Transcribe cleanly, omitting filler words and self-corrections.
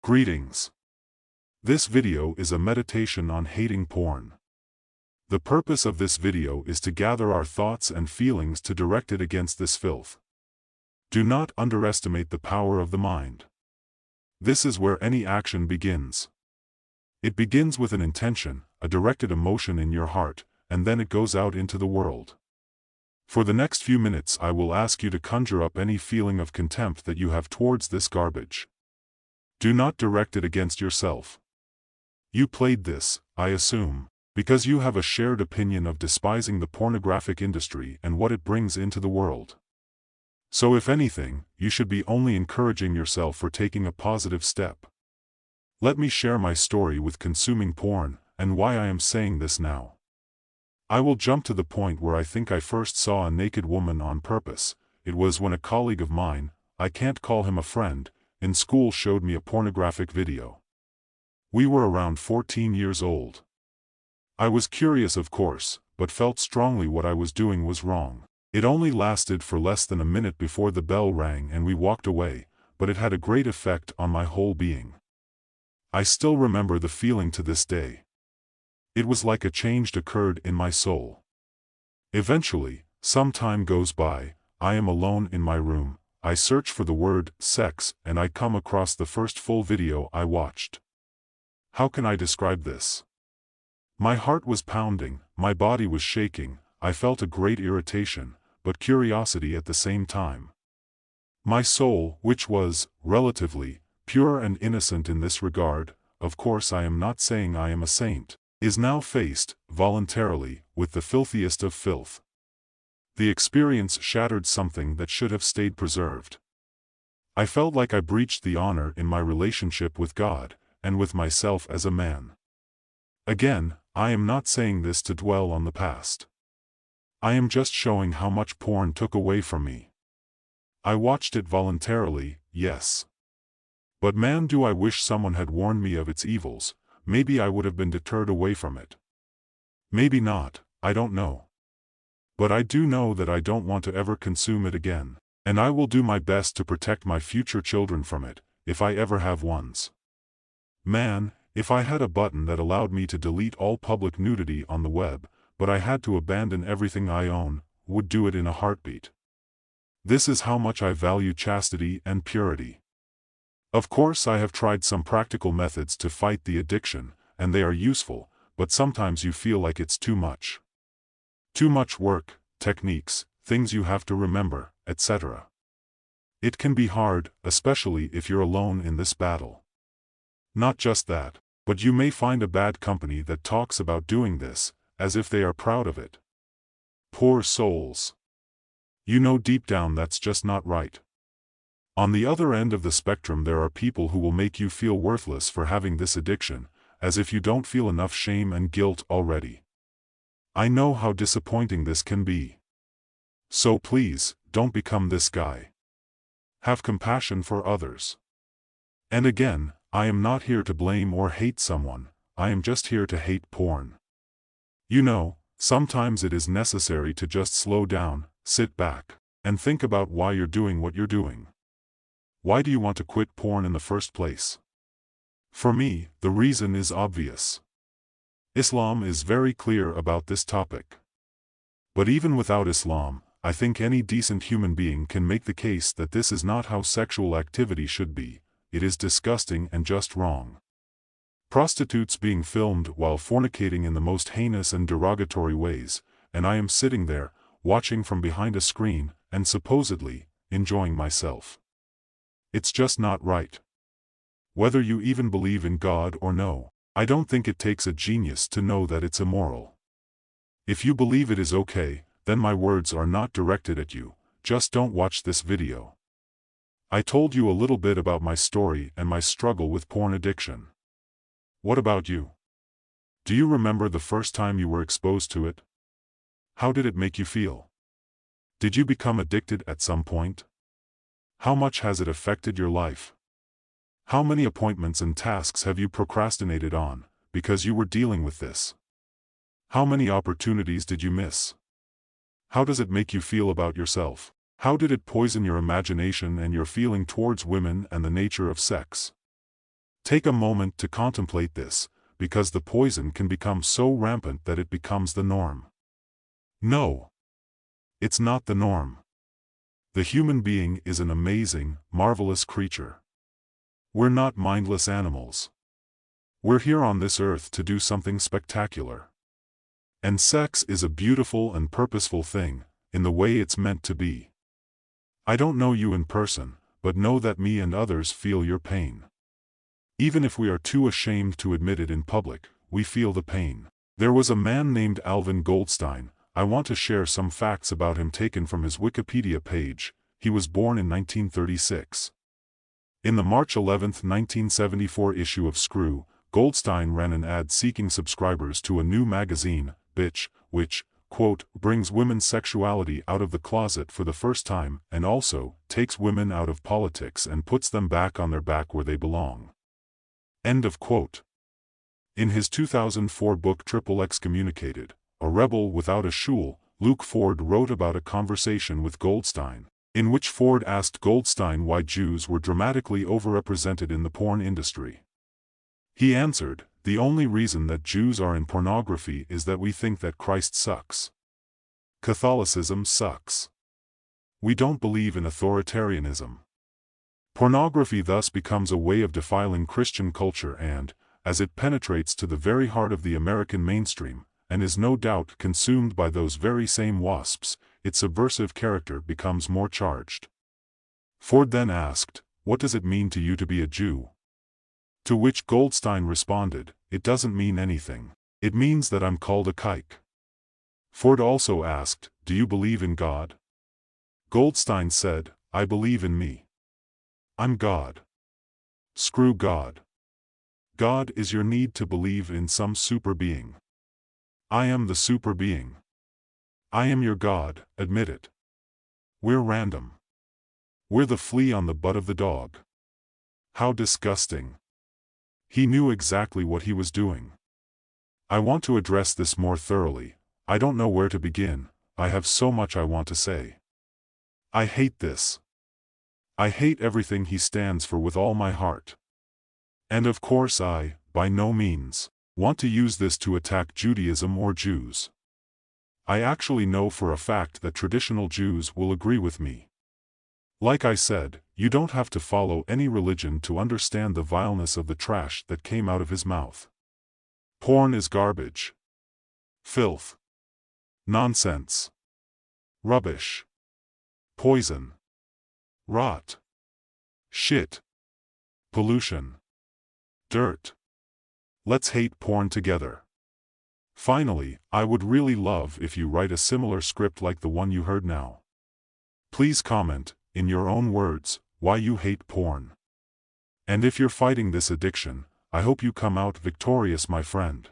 Greetings. This video is a meditation on hating porn. The purpose of this video is to gather our thoughts and feelings to direct it against this filth. Do not underestimate the power of the mind. This is where any action begins. It begins with an intention, a directed emotion in your heart, and then it goes out into the world. For the next few minutes I will ask you to conjure up any feeling of contempt that you have towards this garbage. Do not direct it against yourself. You played this, I assume, because you have a shared opinion of despising the pornographic industry and what it brings into the world. So if anything, you should be only encouraging yourself for taking a positive step. Let me share my story with consuming porn, and why I am saying this now. I will jump to the point where I think I first saw a naked woman on purpose. It was when a colleague of mine, I can't call him a friend, in school showed me a pornographic video. We were around 14 years old. I was curious of course, but felt strongly what I was doing was wrong. It only lasted for less than a minute before the bell rang and we walked away, but it had a great effect on my whole being. I still remember the feeling to this day. It was like a change occurred in my soul. Eventually, some time goes by, I am alone in my room, I search for the word sex and I come across the first full video I watched. How can I describe this? My heart was pounding, my body was shaking, I felt a great irritation, but curiosity at the same time. My soul, which was, relatively, pure and innocent in this regard, of course I am not saying I am a saint, is now faced, voluntarily, with the filthiest of filth. The experience shattered something that should have stayed preserved. I felt like I breached the honor in my relationship with God, and with myself as a man. Again, I am not saying this to dwell on the past. I am just showing how much porn took away from me. I watched it voluntarily, yes. But man, do I wish someone had warned me of its evils. Maybe I would have been deterred away from it. Maybe not, I don't know. But I do know that I don't want to ever consume it again, and I will do my best to protect my future children from it, if I ever have ones. Man, if I had a button that allowed me to delete all public nudity on the web, but I had to abandon everything I own, would do it in a heartbeat. This is how much I value chastity and purity. Of course I have tried some practical methods to fight the addiction, and they are useful, but sometimes you feel like it's too much. Too much work, techniques, things you have to remember, etc. It can be hard, especially if you're alone in this battle. Not just that, but you may find a bad company that talks about doing this, as if they are proud of it. Poor souls. You know deep down that's just not right. On the other end of the spectrum there are people who will make you feel worthless for having this addiction, as if you don't feel enough shame and guilt already. I know how disappointing this can be. So please, don't become this guy. Have compassion for others. And again, I am not here to blame or hate someone, I am just here to hate porn. You know, sometimes it is necessary to just slow down, sit back, and think about why you're doing what you're doing. Why do you want to quit porn in the first place? For me, the reason is obvious. Islam is very clear about this topic. But even without Islam, I think any decent human being can make the case that this is not how sexual activity should be. It is disgusting and just wrong. Prostitutes being filmed while fornicating in the most heinous and derogatory ways, and I am sitting there, watching from behind a screen, and supposedly, enjoying myself. It's just not right. Whether you even believe in God or no, I don't think it takes a genius to know that it's immoral. If you believe it is okay, then my words are not directed at you, just don't watch this video. I told you a little bit about my story and my struggle with porn addiction. What about you? Do you remember the first time you were exposed to it? How did it make you feel? Did you become addicted at some point? How much has it affected your life? How many appointments and tasks have you procrastinated on, because you were dealing with this? How many opportunities did you miss? How does it make you feel about yourself? How did it poison your imagination and your feeling towards women and the nature of sex? Take a moment to contemplate this, because the poison can become so rampant that it becomes the norm. No. It's not the norm. The human being is an amazing, marvelous creature. We're not mindless animals. We're here on this earth to do something spectacular. And sex is a beautiful and purposeful thing, in the way it's meant to be. I don't know you in person, but know that me and others feel your pain. Even if we are too ashamed to admit it in public, we feel the pain. There was a man named Alvin Goldstein. I want to share some facts about him taken from his Wikipedia page. He was born in 1936. In the March 11, 1974 issue of Screw, Goldstein ran an ad seeking subscribers to a new magazine, Bitch, which, quote, brings women's sexuality out of the closet for the first time and also takes women out of politics and puts them back on their back where they belong. End of quote. In his 2004 book Triple Excommunicated, A Rebel Without a Shul, Luke Ford wrote about a conversation with Goldstein, in which Ford asked Goldstein why Jews were dramatically overrepresented in the porn industry. He answered, "The only reason that Jews are in pornography is that we think that Christ sucks. Catholicism sucks. We don't believe in authoritarianism. Pornography thus becomes a way of defiling Christian culture and, as it penetrates to the very heart of the American mainstream, and is no doubt consumed by those very same wasps, its subversive character becomes more charged." Ford then asked, "What does it mean to you to be a Jew?" To which Goldstein responded, "It doesn't mean anything. It means that I'm called a kike." Ford also asked, "Do you believe in God?" Goldstein said, "I believe in me. I'm God. Screw God. God is your need to believe in some super being. I am the super being. I am your God, admit it. We're random. We're the flea on the butt of the dog. How disgusting." He knew exactly what he was doing. I want to address this more thoroughly. I don't know where to begin. I have so much I want to say. I hate this. I hate everything he stands for with all my heart. And of course I, by no means, want to use this to attack Judaism or Jews. I actually know for a fact that traditional Jews will agree with me. Like I said, you don't have to follow any religion to understand the vileness of the trash that came out of his mouth. Porn is garbage. Filth. Nonsense. Rubbish. Poison. Rot. Shit. Pollution. Dirt. Let's hate porn together. Finally, I would really love if you write a similar script like the one you heard now. Please comment, in your own words, why you hate porn. And if you're fighting this addiction, I hope you come out victorious, my friend.